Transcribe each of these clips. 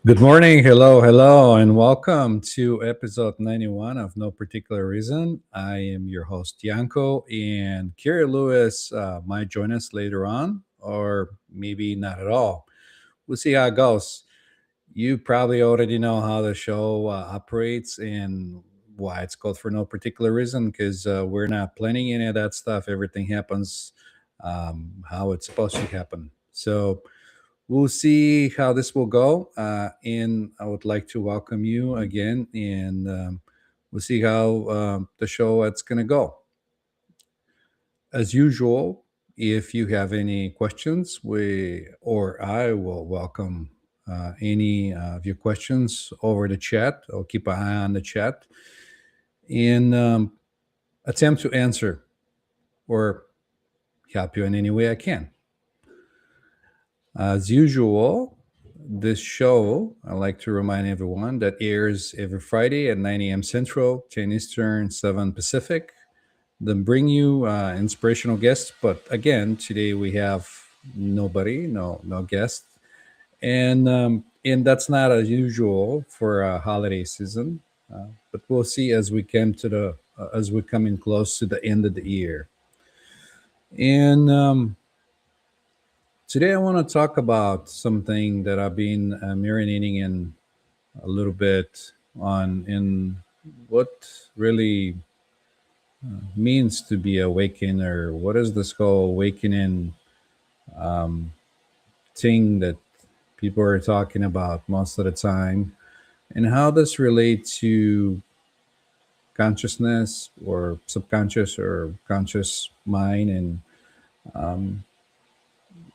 Good morning. Hello, and welcome to episode 91 of No Particular Reason. I am your host, Yanko, and Kerri Lewis might join us later on, or maybe not at all. We'll see how it goes. You probably already know how the show operates and why it's called for no particular reason, because we're not planning any of that stuff. Everything happens how it's supposed to happen. So, we'll see how this will go. And I would like to welcome you again, and we'll see how the show it's going to go. As usual, if you have any questions, we or I will welcome any of your questions over the chat. I'll keep an eye on the chat and attempt to answer or help you in any way I can. As usual, this show, I like to remind everyone that airs every Friday at 9 a.m. Central, 10 Eastern, 7 Pacific. Then bring you inspirational guests. But again, today we have nobody, no guest, and that's not as usual for a holiday season. But we'll see as we come to the as we come in close to the end of the year. And today I want to talk about something that I've been marinating in a little bit on in what really means to be awakened, or what is this whole awakening um, thing that people are talking about most of the time, and how this relates to consciousness or subconscious or conscious mind, um,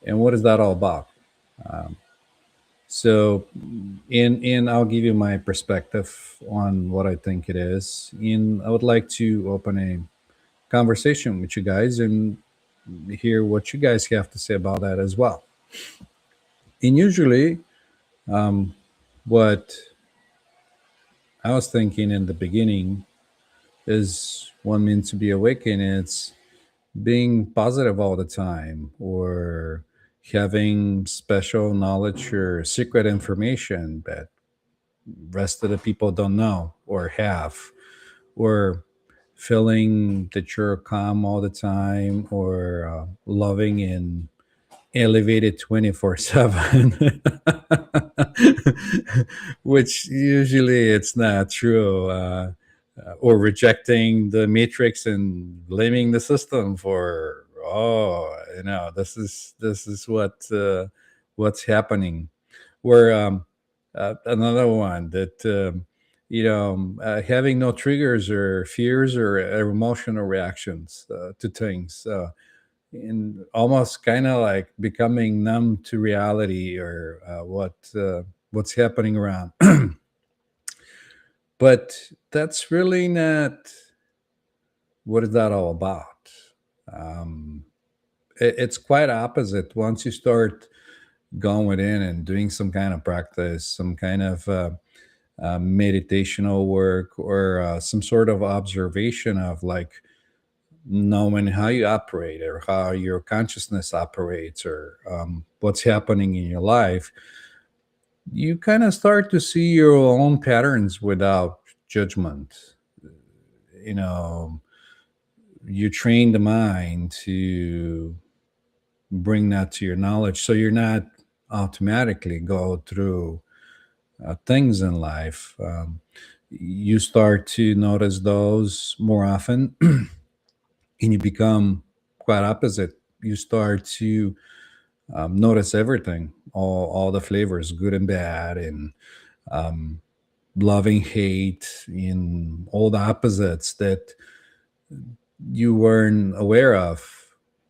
and what is that all about. Um, So, and I'll give you my perspective on what I think it is. And I would like to open a conversation with you guys and hear what you guys have to say about that as well. And usually, um, what I was thinking in the beginning is one means to be awakened. It's being positive all the time, or having special knowledge or secret information that rest of the people don't know or have, or feeling that you're calm all the time, or loving and elevated 24/7, which usually it's not true. Or rejecting the matrix and blaming the system for, oh, this is what's happening. Where another one that having no triggers or fears or emotional reactions to things, and almost kind of like becoming numb to reality, or what's happening around. But that's really not what is that all about. um, it's quite opposite. Once you start going in and doing some kind of practice, some kind of meditational work, or some sort of observation of, like, knowing how you operate, or how your consciousness operates, or what's happening in your life, you kind of start to see your own patterns without judgment. You know, you train the mind to bring that to your knowledge, so you're not automatically go through things in life. You start to notice those more often, and you become quite opposite. You start to notice everything, all the flavors, good and bad, and um, loving, hate, in all the opposites that you weren't aware of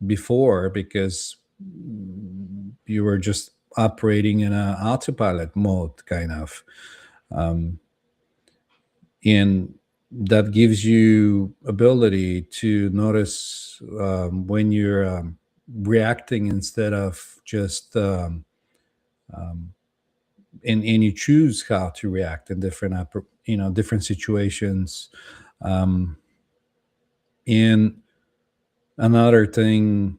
before, because you were just operating in a autopilot mode, kind of. Um, and that gives you ability to notice when you're reacting, instead of just um, and you choose how to react in different different situations. Um, and another thing,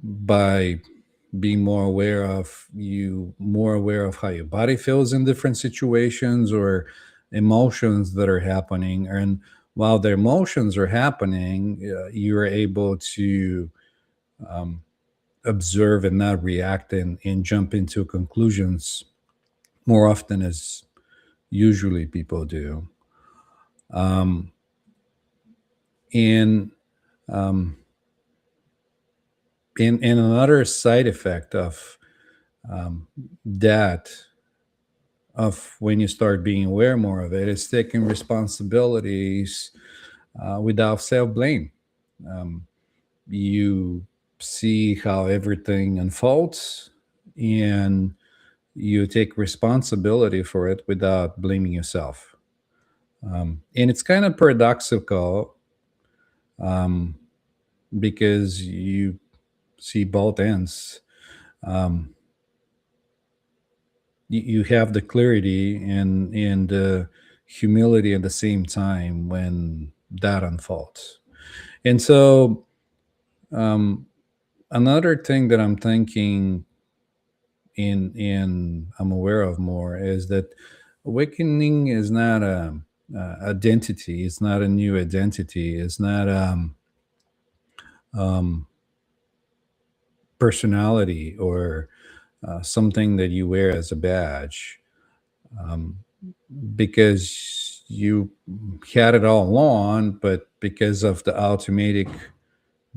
by being more aware of how your body feels in different situations or emotions that are happening. And while the emotions are happening, you're able to um, observe and not react and jump into conclusions more often as usually people do. Um, and um, and another side effect of um, that, of when you start being aware more of it, is taking responsibilities without self blame. Um, you see how everything unfolds, and you take responsibility for it without blaming yourself. And it's kind of paradoxical, um, because you see both ends. Um, you have the clarity and humility at the same time when that unfolds. And so, um, another thing that I'm thinking in I'm aware of more is that awakening is not a identity. It's not a new identity. It's not um, personality or something that you wear as a badge, um, because you had it all along, but because of the automatic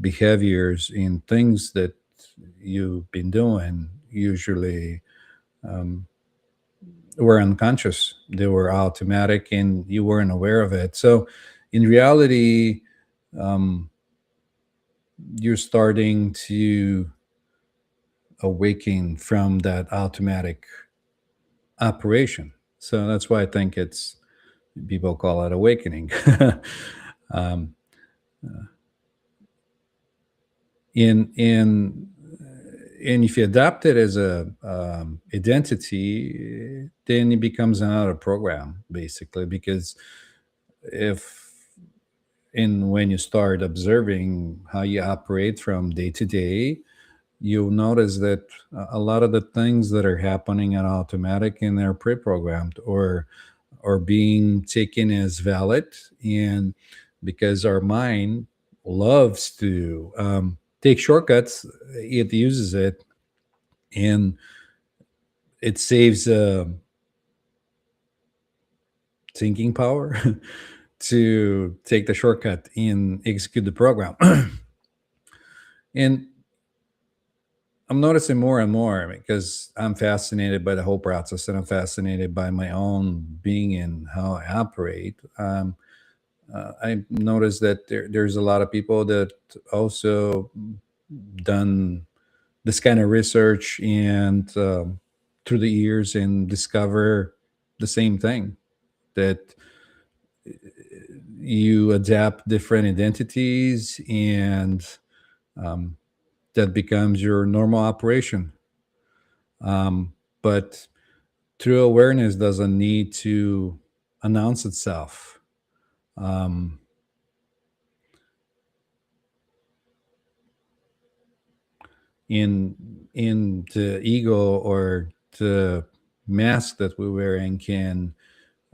behaviors and things that you've been doing, usually um, were unconscious. They were automatic and you weren't aware of it. So, in reality, um, you're starting to awaken from that automatic operation. So that's why I think it's people call it awakening. um, in and if you adopt it as a identity, then it becomes another program basically. Because if and when you start observing how you operate from day to day, you'll notice that a lot of the things that are happening are automatic and they're pre-programmed or being taken as valid. And because our mind loves to take shortcuts, it uses it, and it saves thinking power to take the shortcut and execute the program. And I'm noticing more and more because I'm fascinated by the whole process, and I'm fascinated by my own being and how I operate. I noticed that there's a lot of people that also done this kind of research and through the years and discover the same thing, that you adapt different identities, and um, that becomes your normal operation. But true awareness doesn't need to announce itself. Um, in the ego or the mask that we're wearing can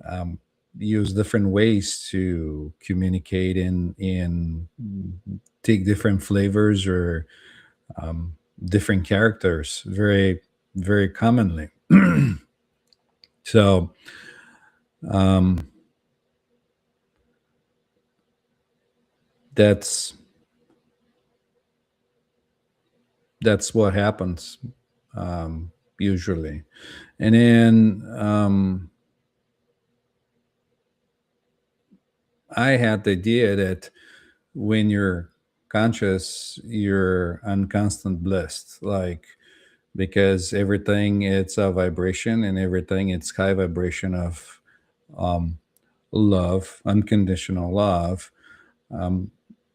um, use different ways to communicate and take different flavors or different characters very very commonly. So um, that's that's what happens usually. And then I had the idea that when you're conscious, you're on constant bliss, like, because everything it's a vibration, and everything it's high vibration of um, love, unconditional love. Um,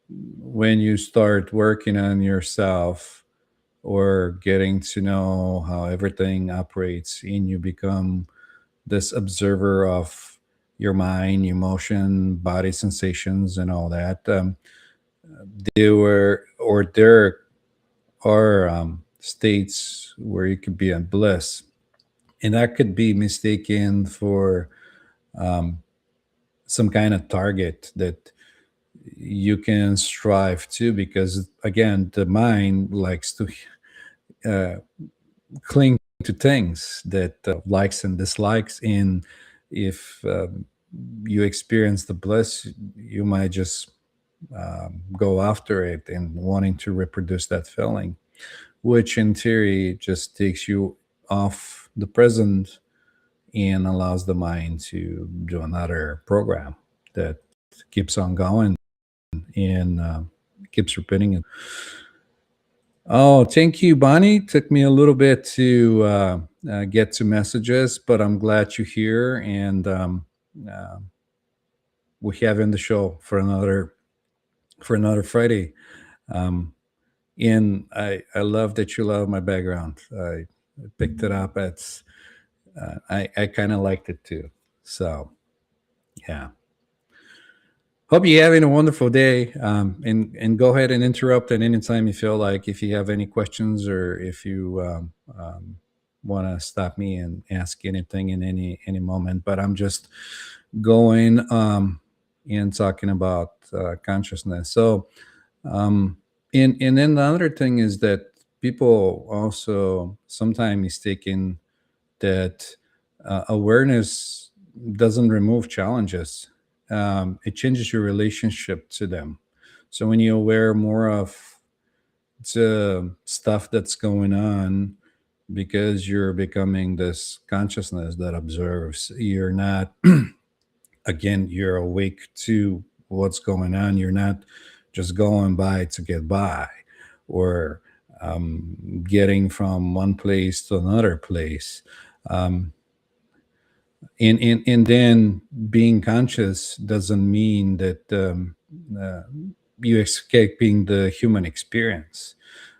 when you start working on yourself or getting to know how everything operates, and you become this observer of your mind, emotion, body sensations, and all that. There are states where you could be in bliss, and that could be mistaken for um, some kind of target that you can strive to, because again the mind likes to uh, cling to things that likes and dislikes. And if you experience the bliss, you might just go after it and wanting to reproduce that feeling, which in theory just takes you off the present and allows the mind to do another program that keeps on going and keeps repeating it. Oh, thank you, Bonnie. Took me a little bit to get to messages, but I'm glad you're here, and uh, we have in the show for another Friday. Um, and I love that you love my background. I picked it up. It's I kind of liked it too. So yeah. Hope you're having a wonderful day. And go ahead and interrupt at any time you feel like, if you have any questions, or if you want to stop me and ask anything in any moment. But I'm just going and talking about consciousness. So um, and then the other thing is that people also sometimes mistaken that awareness doesn't remove challenges. It changes your relationship to them. So when you're aware more of the stuff that's going on, because you're becoming this consciousness that observes, you're not, again, you're awake to what's going on. You're not just going by to get by, or getting from one place to another place. Um, and then being conscious doesn't mean that uh, you escaping the human experience.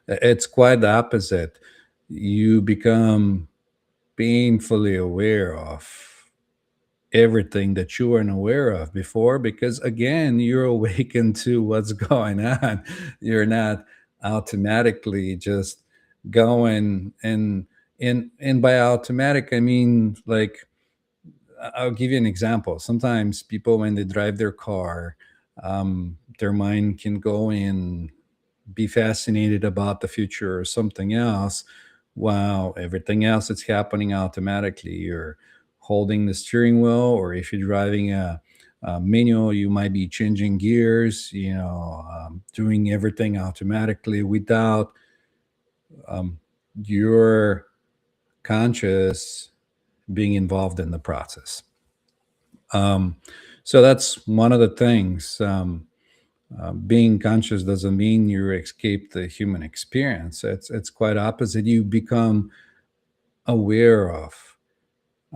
It's quite the opposite. You become painfully aware of everything that you weren't aware of before, because again you're awakened to what's going on. You're not automatically just going, and by automatic I mean, like, I'll give you an example. Sometimes people, when they drive their car, their mind can go and be fascinated about the future or something else, while everything else is happening automatically. You're holding the steering wheel, or if you're driving a manual, you might be changing gears, doing everything automatically without um, your conscious being involved in the process. Um, so that's one of the things. Being conscious doesn't mean you escape the human experience. It's quite opposite. You become aware of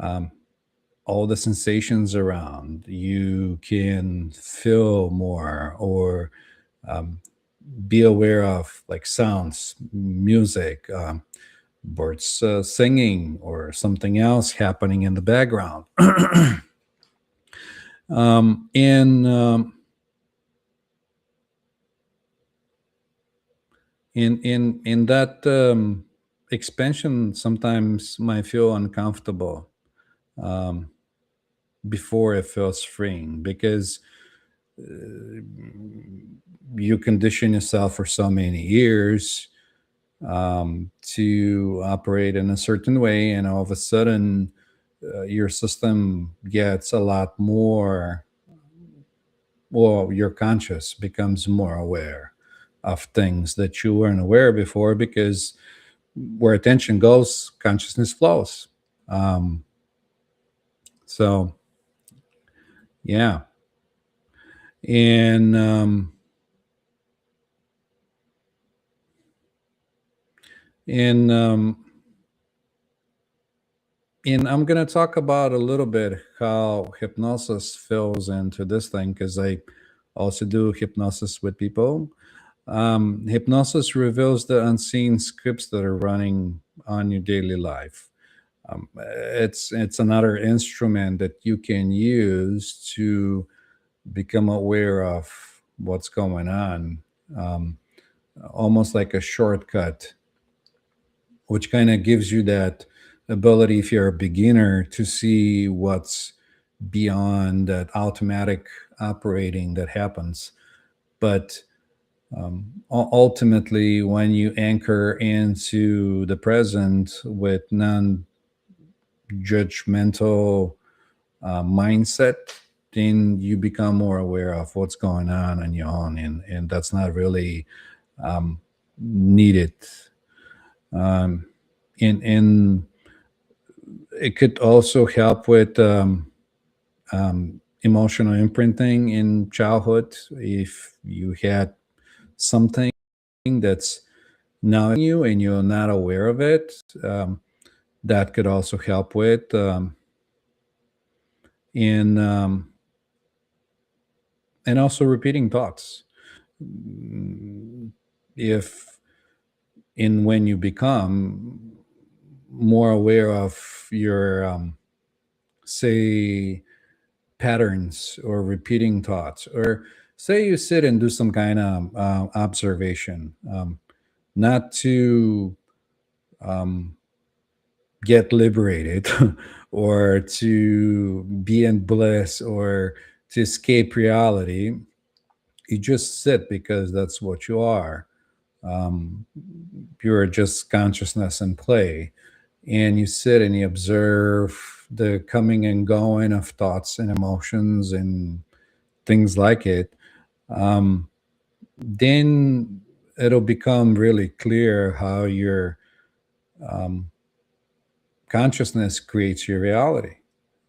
um, all the sensations around. You can feel more, or um, be aware of like sounds, music, birds singing, or something else happening in the background. And in that expansion sometimes might feel uncomfortable um, before it feels freeing, because you condition yourself for so many years to operate in a certain way, and all of a sudden your system gets a lot more, well, your conscious becomes more aware of things that you weren't aware before, because where attention goes, consciousness flows. Um, so yeah, and and and I'm gonna talk about a little bit how hypnosis fills into this thing, because I also do hypnosis with people. Hypnosis reveals the unseen scripts that are running on your daily life. It's another instrument that you can use to become aware of what's going on, um, almost like a shortcut which kind of gives you that ability, if you're a beginner, to see what's beyond that automatic operating that happens. But ultimately, when you anchor into the present with non judgmental mindset, then you become more aware of what's going on your own, and that's not really needed. Um, and it could also help with emotional imprinting in childhood. If you had something that's now in you and you're not aware of it, that could also help with in and also repeating thoughts. If in when you become more aware of your say patterns or repeating thoughts, or say you sit and do some kind of observation, not to um, get liberated or to be in bliss or to escape reality. You just sit because that's what you are. um, you're just consciousness and play, and you sit and you observe the coming and going of thoughts and emotions and things like it. um, then it'll become really clear how your um, consciousness creates your reality,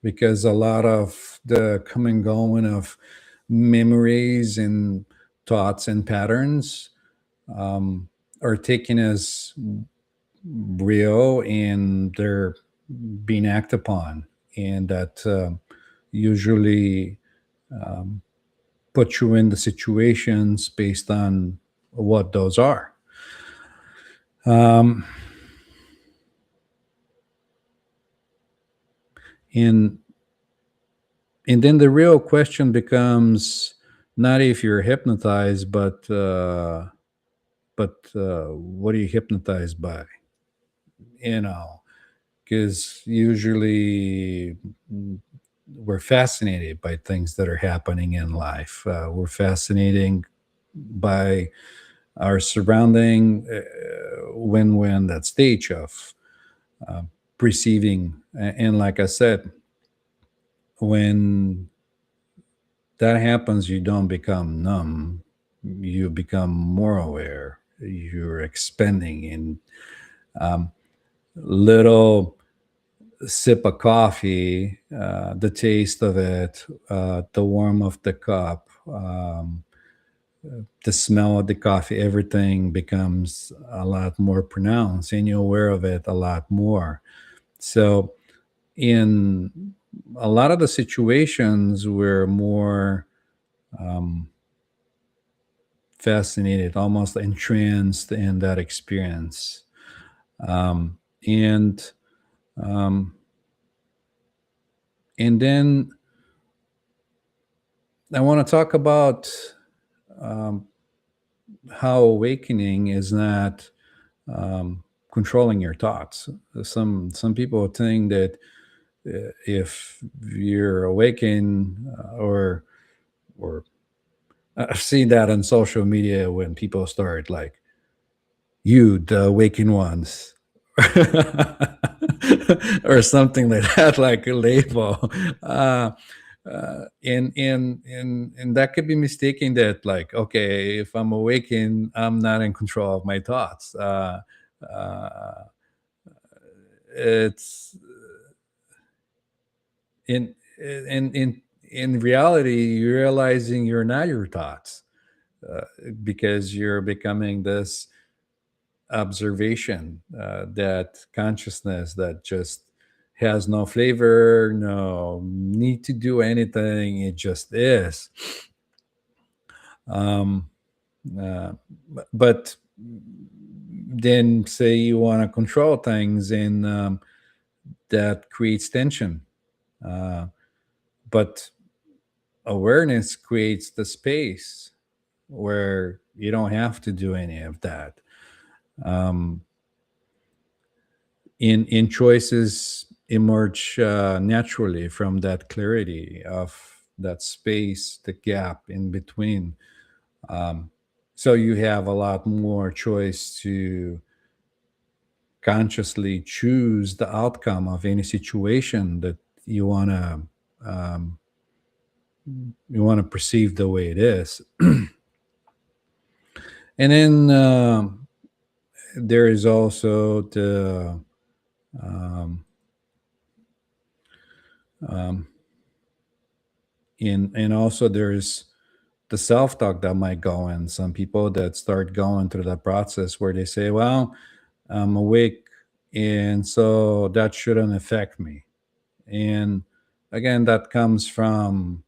because a lot of the coming going of memories and thoughts and patterns um, are taken as real, and they're being acted upon, and that usually um, put you in the situations based on what those are. um, and and then the real question becomes not if you're hypnotized, but what are you hypnotized by? You know, because usually we're fascinated by things that are happening in life. We're fascinating by our surrounding when we're in that stage of uh, perceiving. And like I said, when that happens, you don't become numb. You become more aware. You're expanding in little sip of coffee, the taste of it, the warmth of the cup, the smell of the coffee, everything becomes a lot more pronounced, and you're aware of it a lot more. So, in a lot of the situations, we're more um, fascinated, almost entranced in that experience. And um, and then I want to talk about um, how awakening is not controlling your thoughts. Some people think that if you're awakened, or I've seen that on social media when people start like, "You, the awakened ones," or something like that, like a label. Uh, and that could be mistaken that, like, okay, if I'm awakened, I'm not in control of my thoughts. Uh, it's in reality, you're realizing you're not your thoughts, uh, because you're becoming this observation, that consciousness that just has no flavor, no need to do anything. It just is. Um, uh, but then say you want to control things, and that creates tension. Uh, but awareness creates the space where you don't have to do any of that. Um, In choices emerge naturally from that clarity of that space, the gap in between. um, so you have a lot more choice to consciously choose the outcome of any situation that you want to um, perceive the way it is. And then there is also the um, um, and also there's the self-talk that might go in. Some people that start going through that process where they say, well, I'm awake, and so that shouldn't affect me. And again, that comes from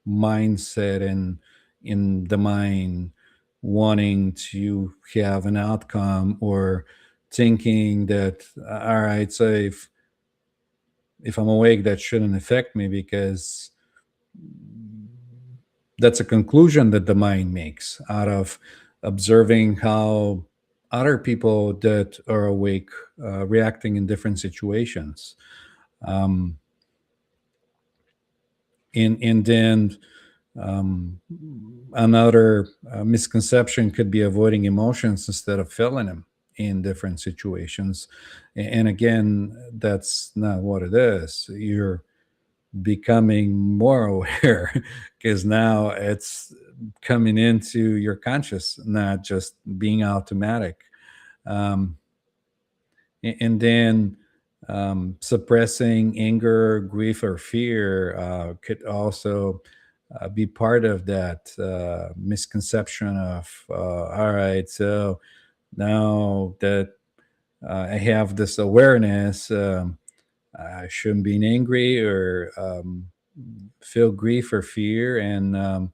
mindset and in the mind wanting to have an outcome, or thinking that all right, so if I'm awake, that shouldn't affect me, because that's a conclusion that the mind makes out of observing how other people that are awake reacting in different situations. um, and then um, another misconception could be avoiding emotions instead of feeling them in different situations. And again, that's not what it is. You're becoming more aware because now it's coming into your conscious, not just being automatic. Um, and then suppressing anger, grief, or fear could also be part of that misconception of, all right, so now that I have this awareness, I shouldn't be angry or feel grief or fear. And um,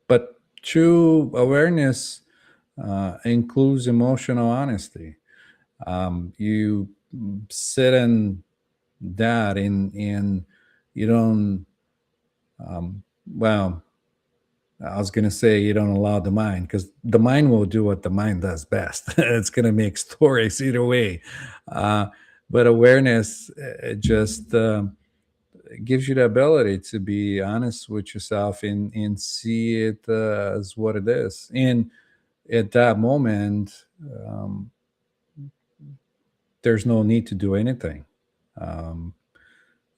but true awareness includes emotional honesty. You sit in that, and you don't well, I was going to say you don't allow the mind, because the mind will do what the mind does best. It's going to make stories either way. uh, but awareness, it just gives you the ability to be honest with yourself, and see it as what it is. And at that moment, um, there's no need to do anything. Um,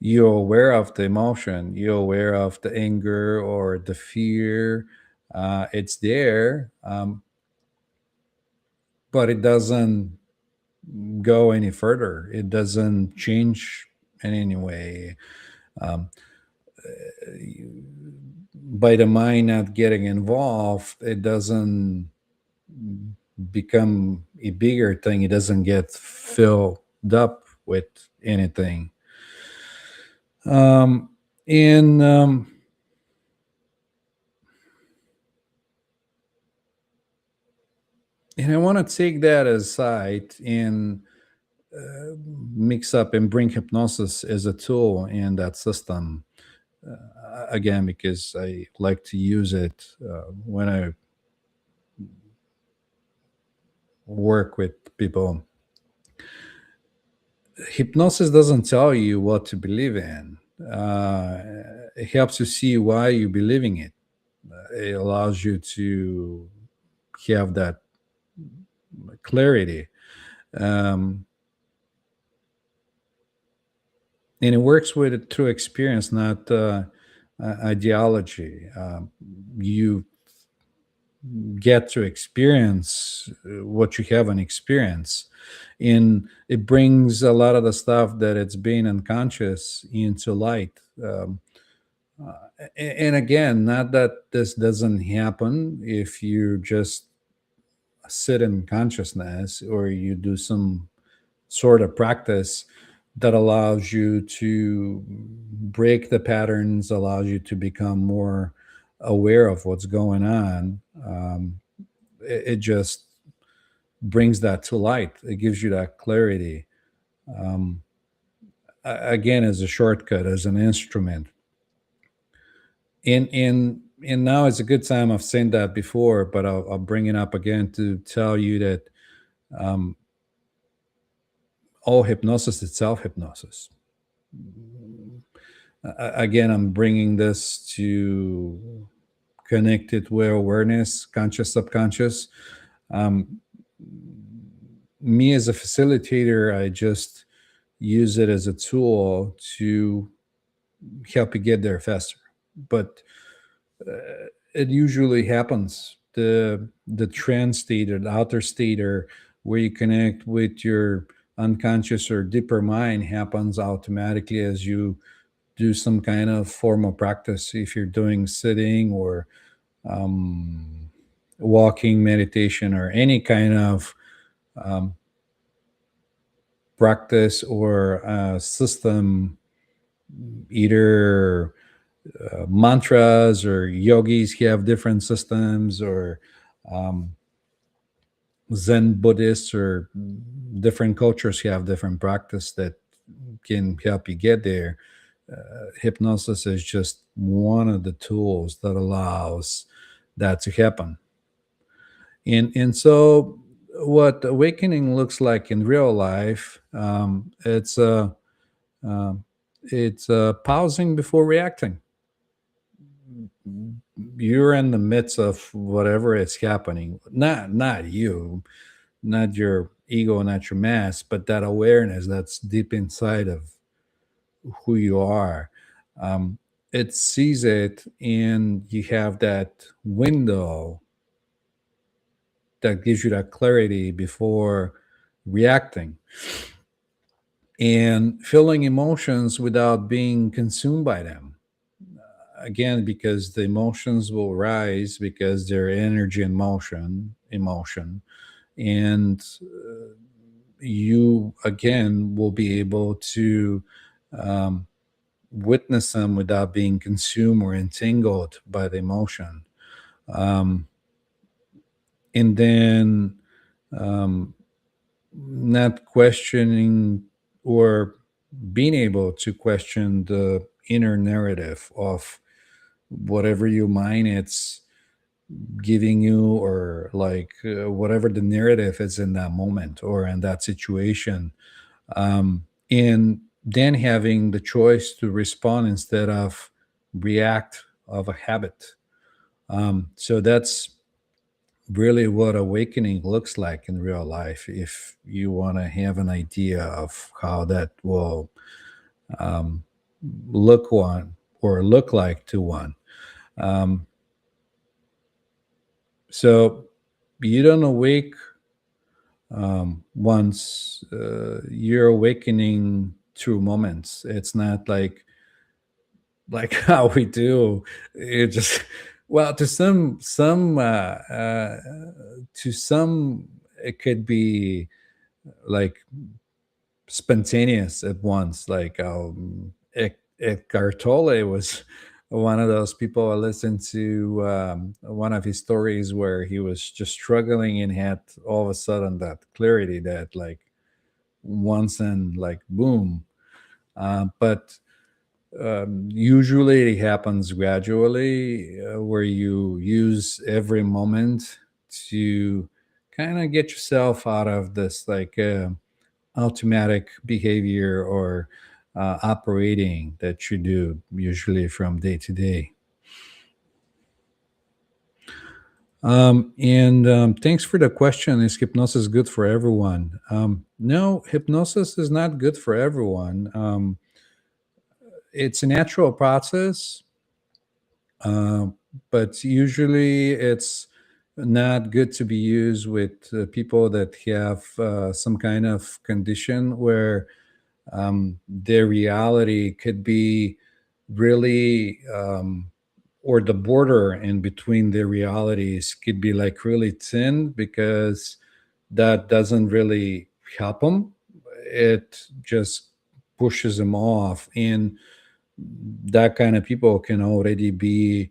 you're aware of the emotion, you're aware of the anger or the fear. It's there, but it doesn't go any further. It doesn't change in any way. Um, by the mind not getting involved, it doesn't become a bigger thing. It doesn't get filled up with anything. Um, and I want to take that aside and mix up and bring hypnosis as a tool in that system. Again, because I like to use it when I work with people. Hypnosis doesn't tell you what to believe in. It helps you see why you're believing it. It allows you to have that clarity. Um, and it works with it through experience, not ideology. You get to experience what you haven't experienced, and it brings a lot of the stuff that it's been unconscious into light. And again, not that this doesn't happen if you just sit in consciousness or you do some sort of practice that allows you to break the patterns, allows you to become more aware of what's going on. It just brings that to light. It gives you that clarity. Um, again, as a shortcut, as an instrument. And And now is a good time. I've said that before, but I'll bring it up again to tell you that um, all hypnosis is self hypnosis. Again, I'm bringing this to connect it with awareness, conscious, subconscious. Um, Me as a facilitator, I just use it as a tool to help you get there faster. But it usually happens. The trance state or the outer state, or where you connect with your unconscious or deeper mind, happens automatically as you do some kind of formal practice. If you're doing sitting or um, walking meditation or any kind of um, practice or system, either mantras, or yogis have different systems, or um, Zen Buddhists or different cultures have different practice that can help you get there. Hypnosis is just one of the tools that allows that to happen. And so, what awakening looks like in real life, um, it's pausing before reacting. You're in the midst of whatever is happening. Not you, not your ego, not your mass, but that awareness that's deep inside of who you are. Um, it sees it, and you have that window that gives you that clarity before reacting, and feeling emotions without being consumed by them. Again, because the emotions will rise because they're energy and emotion, and you again will be able to um, witness them without being consumed or entangled by the emotion. Um, and then um, not questioning, or being able to question the inner narrative of whatever your mind it's giving you, or like whatever the narrative is in that moment or in that situation. And then having the choice to respond instead of react of a habit. So that's really what awakening looks like in real life, if you want to have an idea of how that will um, look one or look like to one. Um, so you don't awake once, you're awakening through moments. It's not like how we do it just, well, to some it could be like spontaneous at once, like Eckhart Tolle was one of those people. I listened to one of his stories where he was just struggling and had all of a sudden that clarity that like once, and like boom. But usually it happens gradually, where you use every moment to kind of get yourself out of this like automatic behavior or operating that you do usually from day to day. And thanks for the question. Is hypnosis good for everyone? No, hypnosis is not good for everyone. It's a natural process. Uh, but usually it's not good to be used with people that have some kind of condition where their reality could be really, or the border in between their realities could be like really thin, because that doesn't really help them. It just pushes them off. And that kind of people can already be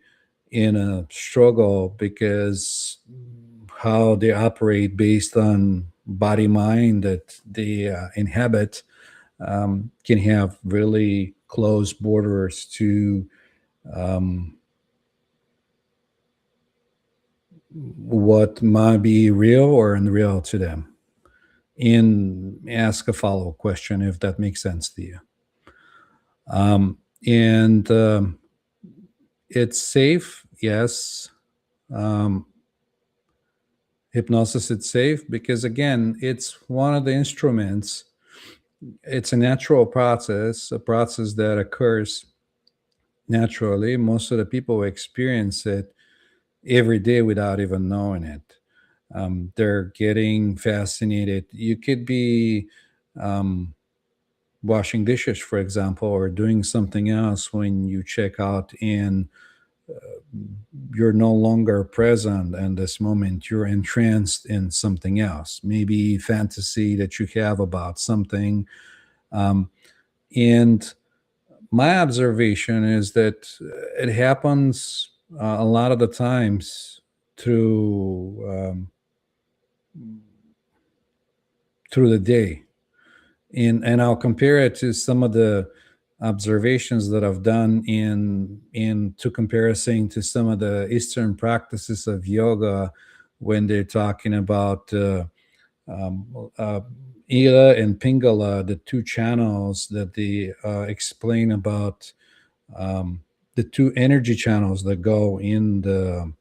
in a struggle, because how they operate based on body mind that they inhabit can have really close borders to um, what might be real or unreal to them, and ask a follow-up question if that makes sense to you. And It's safe, yes. Um, Hypnosis, it's safe because, again, it's one of the instruments. It's a natural process, a process that occurs naturally. Most of the people experience it every day without even knowing it. They're getting fascinated. You could be um, washing dishes, for example, or doing something else when you check out, and you're no longer present in this moment. You're entranced in something else, maybe fantasy that you have about something. Um, and my observation is that it happens a lot of the times through the day. And I'll compare it to some of the observations that I've done in to comparison to some of the Eastern practices of yoga, when they're talking about Ila and Pingala, the two channels that they explain about, um, the two energy channels that go in the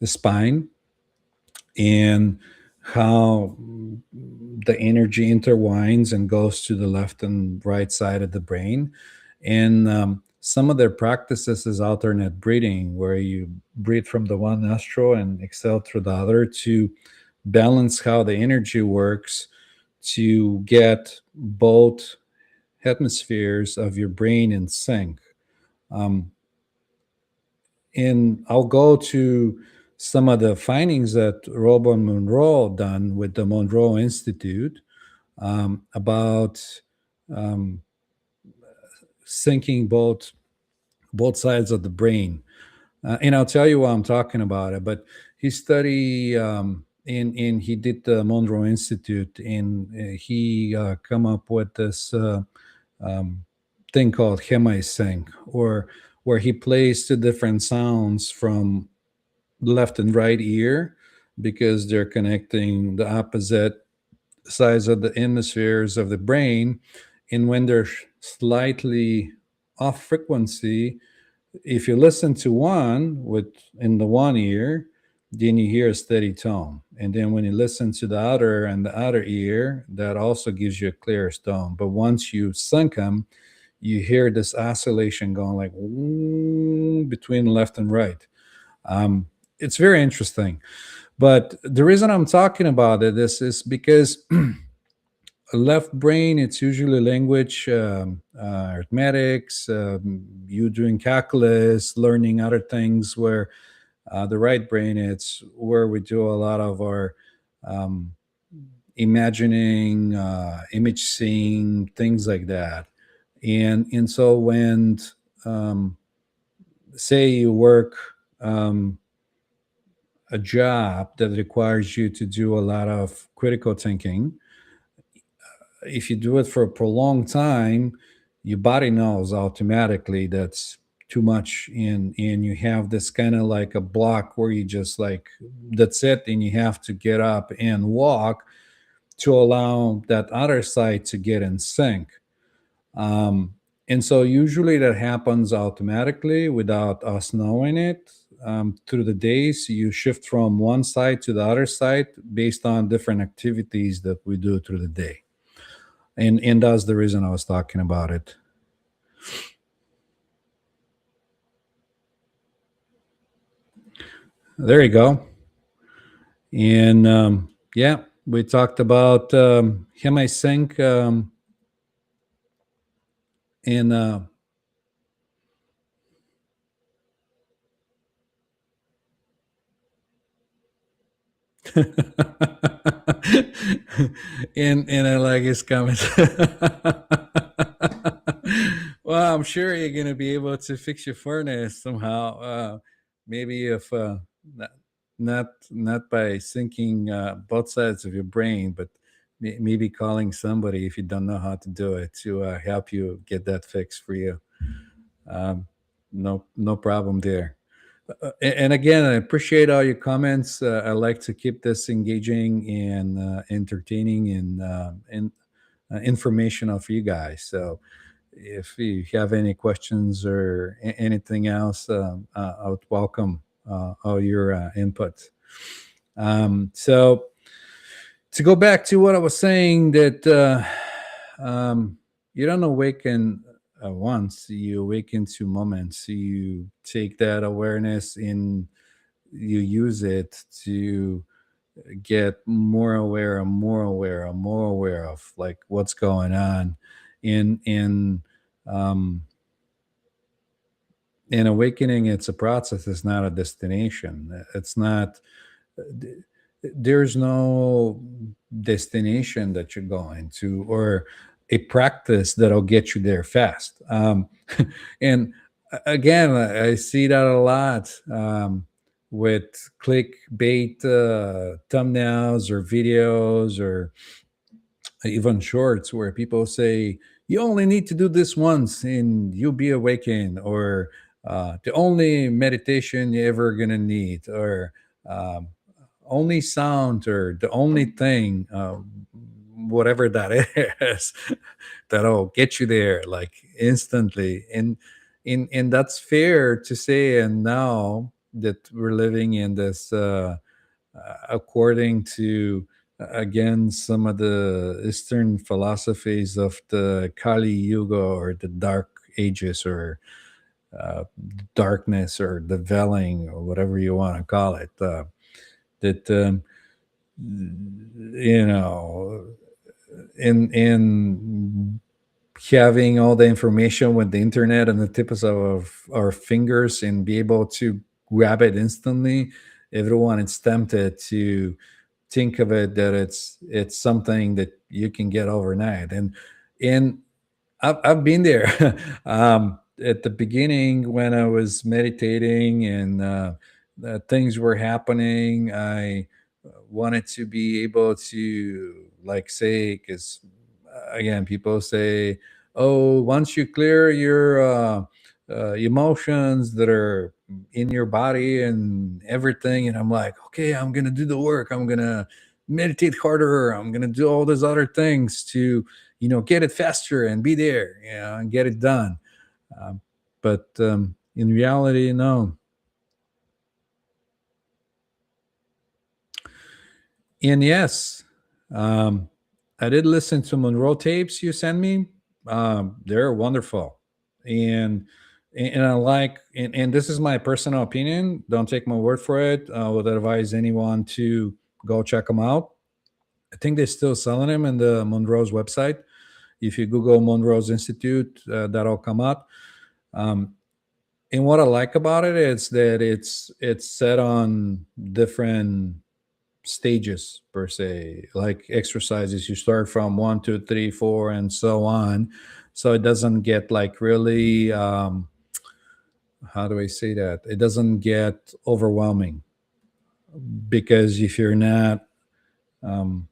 spine, and how the energy intertwines and goes to the left and right side of the brain. And some of their practices is alternate breathing, where you breathe from the one nostril and exhale through the other to balance how the energy works, to get both hemispheres of your brain in sync. Um, and I'll go to some of the findings that Robert Monroe done with the Monroe Institute, about um, syncing both sides of the brain. And I'll tell you why I'm talking about it. But he studied, and he did the Monroe Institute, and he come up with this um, thing called hemisync, or where he plays two different sounds from left and right ear, because they're connecting the opposite sides of the hemispheres of the brain. And when they're slightly off frequency, if you listen to one with in the one ear, then you hear a steady tone. And then when you listen to the other and the other ear, that also gives you a clearer tone. But once you sync them, you hear this oscillation going like between left and right. It's very interesting. But the reason I'm talking about it, this is because left brain, it's usually language, arithmetics, you doing calculus, learning other things, where the right brain, it's where we do a lot of our um, imagining, image seeing, things like that. And so when, um, say you work um, a job that requires you to do a lot of critical thinking, if you do it for a prolonged time, your body knows automatically that's too much, and you have this kind of like a block where you just like, that's it, and you have to get up and walk to allow that other side to get in sync. um, and so usually that happens automatically without us knowing it. Through the days, you shift from one side to the other side based on different activities that we do through the day. And that's the reason I was talking about it. There you go. And yeah, we talked about hemisync, and and I like his comments. Well, I'm sure you're gonna be able to fix your furnace somehow. Maybe if not not by syncing both sides of your brain, but maybe calling somebody if you don't know how to do it to help you get that fixed for you. Um, no problem there. And again, I appreciate all your comments. I like to keep this engaging and entertaining and informational for you guys. So if you have any questions or anything else, I would welcome all your input. So to go back to what I was saying, that you don't awaken once, you awaken to moments. You take that awareness and you use it to get more aware and more aware and more aware of like what's going on in um in awakening. It's a process, it's not a destination. It's not, there's no destination that you're going to, or a practice that'll get you there fast. And again, I see that a lot with clickbait thumbnails or videos, or even shorts, where people say you only need to do this once and you'll be awakened, or the only meditation you're ever gonna need, or um, only sound, or the only thing, whatever that is, that'll get you there like instantly. And that's fair to say. And now that we're living in this according to, again, some of the Eastern philosophies of the Kali Yuga, or the Dark Ages, or darkness, or the veiling, or whatever you want to call it. That you know, in having all the information with the internet and the tips of our fingers, and be able to grab it instantly, everyone is tempted to think of it that it's something that you can get overnight. And I've been there. At the beginning, when I was meditating and things were happening, I wanted to be able to, like, say, because again, people say, "Oh, once you clear your emotions that are in your body and everything," and I'm like, "Okay, I'm gonna do the work. I'm gonna meditate harder. I'm gonna do all those other things to, get it faster and be there, and get it done." Um, but in reality, no. And yes, um, I did listen to Monroe tapes you sent me. They're wonderful, and and I like, and this is my personal opinion. Don't take my word for it. I would advise anyone to go check them out. I think they're still selling them in the Monroe's website. If you Google Monroe's Institute, that'll come up. Um, and what I like about it is that it's set on different stages, per se, like exercises. You start from one, two, three, four, and so on. So it doesn't get like really, how do I say that? It doesn't get overwhelming, because if you're not um,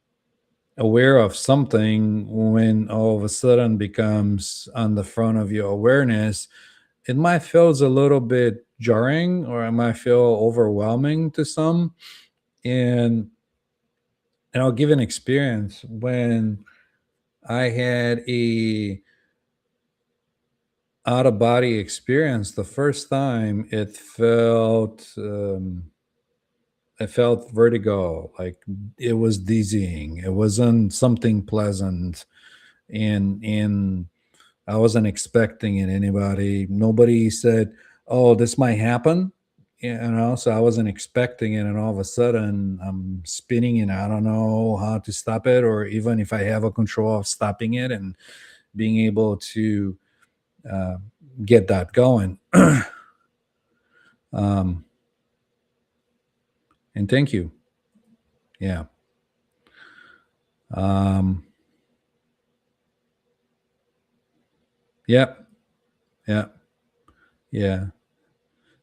aware of something, when all of a sudden becomes on the front of your awareness, it might feel a little bit jarring, or it might feel overwhelming to some. And and I'll give an experience. When I had a out of body experience the first time, it felt vertigo, like it was dizzying. It wasn't something pleasant, and I wasn't expecting it. Nobody said, "Oh, this might happen." So I wasn't expecting it, and all of a sudden I'm spinning, and I don't know how to stop it, or even if I have a control of stopping it and being able to uh, get that going. um, and thank you. Yeah. Um, yeah. Yeah. Yeah.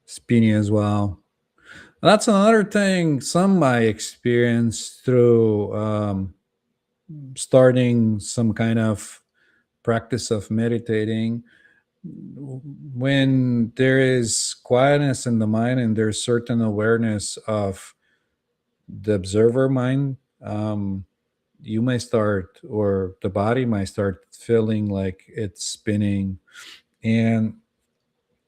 Spinning as well. That's another thing. Some I experienced through starting some kind of practice of meditating. when there is quietness in the mind and there's certain awareness of the observer mind, you might start, or the body might start feeling like it's spinning. And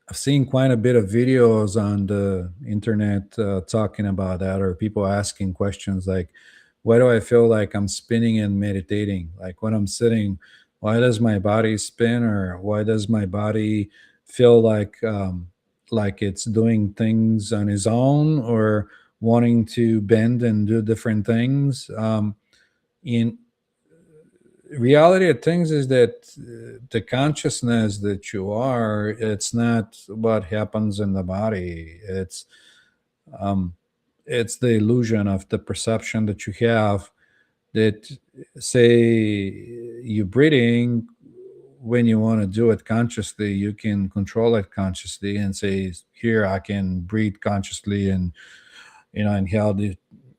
I've seen quite a bit of videos on the internet talking about that, or people asking questions like, why do I feel like I'm spinning and meditating? Like when I'm sitting, why does my body spin, or why does my body feel like it's doing things on its own, or wanting to bend and do different things? In reality of things is that the consciousness that you are, it's not what happens in the body. Um it's the illusion of the perception that you have, that say you breathing, when you want to do it consciously, you can control it consciously and say, here I can breathe consciously, and inhale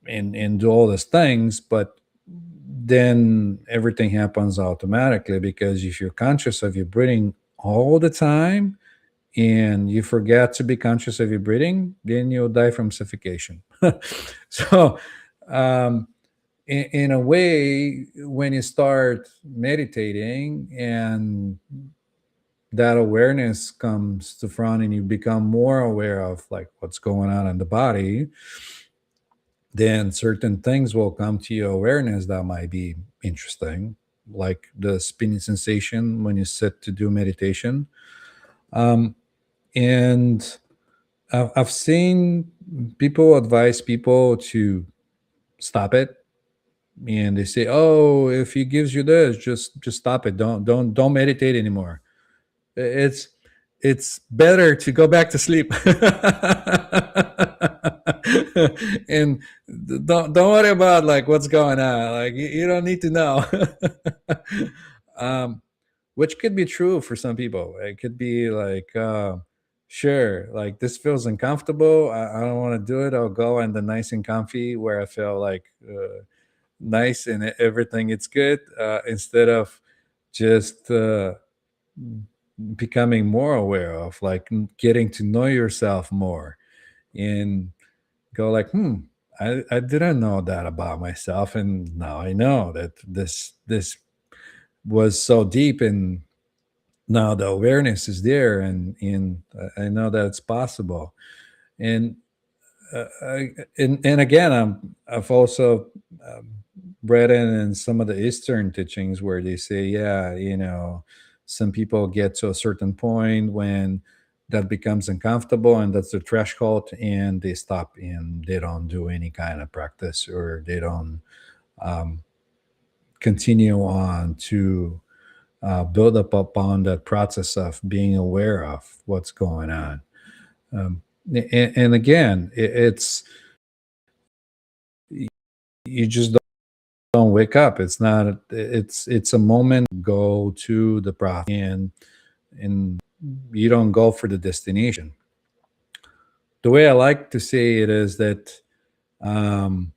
and do all these things. But then everything happens automatically, because if you're conscious of your breathing all the time and you forget to be conscious of your breathing, then you'll die from suffocation. So, um, in a way, when you start meditating and that awareness comes to front and you become more aware of like what's going on in the body, then certain things will come to your awareness that might be interesting, like the spinning sensation when you sit to do meditation. Um, and I've seen people advise people to stop it, and they say, "Oh, if he gives you this, just stop it. Don't meditate anymore. It's it's better to go back to sleep." And don't worry about like what's going on. Like you don't need to know. um, which could be true for some people. It could be like, sure, like this feels uncomfortable. I don't want to do it. I'll go in the nice and comfy where I feel like nice and everything. It's good, instead of just becoming more aware of, like getting to know yourself more, and go like, I didn't know that about myself, and now I know that this was so deep, and now the awareness is there, and I know that it's possible. And and again, I've also read in some of the Eastern teachings where they say, yeah, some people get to a certain point when that becomes uncomfortable, and that's the threshold, and they stop and they don't do any kind of practice, or they don't um, continue on to build up upon that process of being aware of what's going on. Um, and again, it's, you just don't wake up. It's not. It's a moment. Go to the process, and you don't go for the destination. The way I like to say it is that um,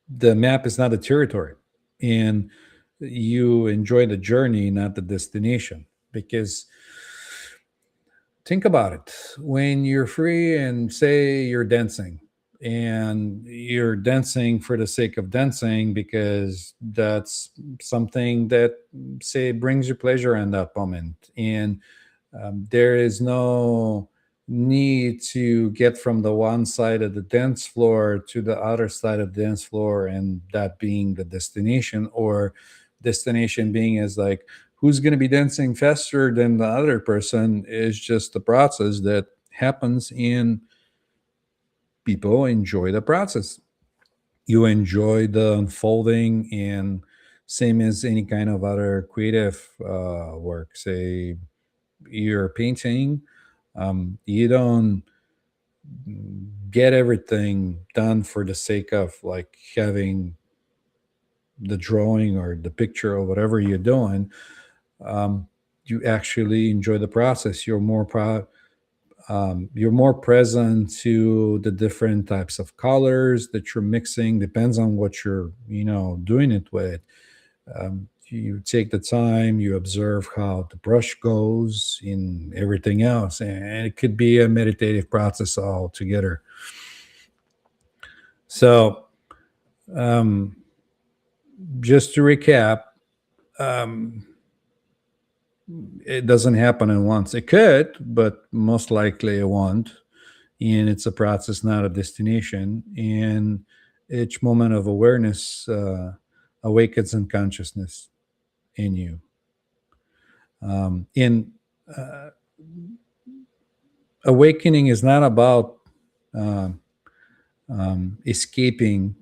the map is not the territory, and you enjoy the journey, not the destination. Because think about it. When you're free and say you're dancing, and you're dancing for the sake of dancing because that's something that, say, brings you pleasure in that moment, and there is no need to get from the one side of the dance floor to the other side of the dance floor, and that being the destination, or destination being as like who's going to be dancing faster than the other person, is just the process that happens, and people enjoy the process. You enjoy the unfolding, and same as any kind of other creative work. Say you're painting, you don't get everything done for the sake of like having the drawing or the picture or whatever you're doing. um, you actually enjoy the process. You're more present to the different types of colors that you're mixing. Depends on what you're doing it with. you take the time, you observe how the brush goes in everything else, and it could be a meditative process altogether. So, um, just to recap, um, it doesn't happen at once. It could, but most likely it won't. And it's a process, not a destination. And each moment of awareness awakens in consciousness in you. In awakening is not about uh, escaping.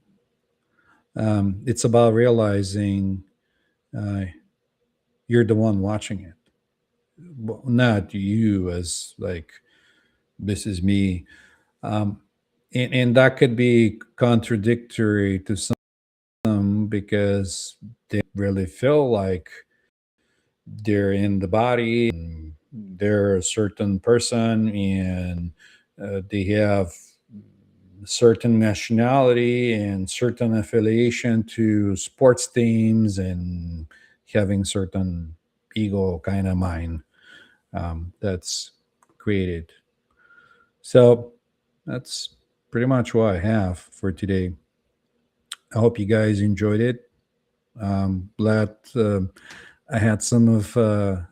It's about realizing uh, you're the one watching it, not you as like this is me. Um, and that could be contradictory to some because they really feel like they're in the body and they're a certain person and they have certain nationality and certain affiliation to sports teams and having certain ego kind of mind that's created. So that's pretty much what I have for today. I hope you guys enjoyed it. Glad I had some of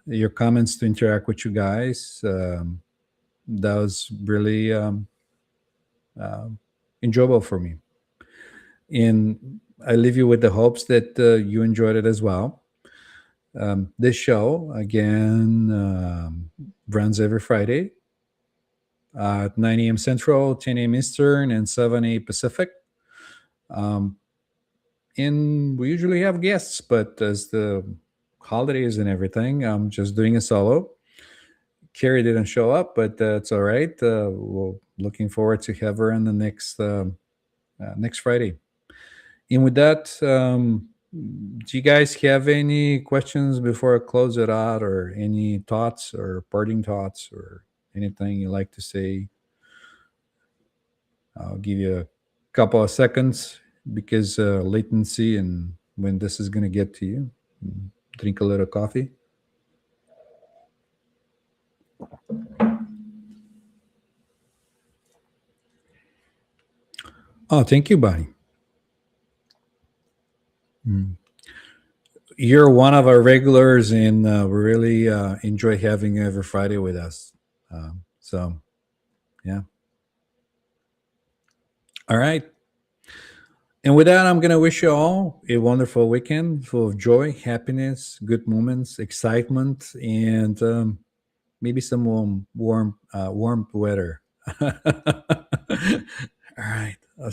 your comments to interact with you guys. That was really uh, enjoyable for me. And I leave you with the hopes that you enjoyed it as well. This show, again, runs every Friday at 9 a.m. Central, 10 a.m. Eastern, and 7 a.m. Pacific. Um, and we usually have guests, but as the holidays and everything, I'm just doing a solo. Kerri didn't show up, but it's all right. We're looking forward to have her in the next Friday. And with that, do you guys have any questions before I close it out, or any thoughts or parting thoughts, or anything you like to say? I'll give you a couple of seconds because latency and when this is going to get to you. Drink a little coffee. Oh, thank you, Bonnie. Mm. You're one of our regulars, and we really enjoy having you every Friday with us. So, yeah. All right. And with that, I'm going to wish you all a wonderful weekend full of joy, happiness, good moments, excitement, and maybe some warm weather. All right. I'll see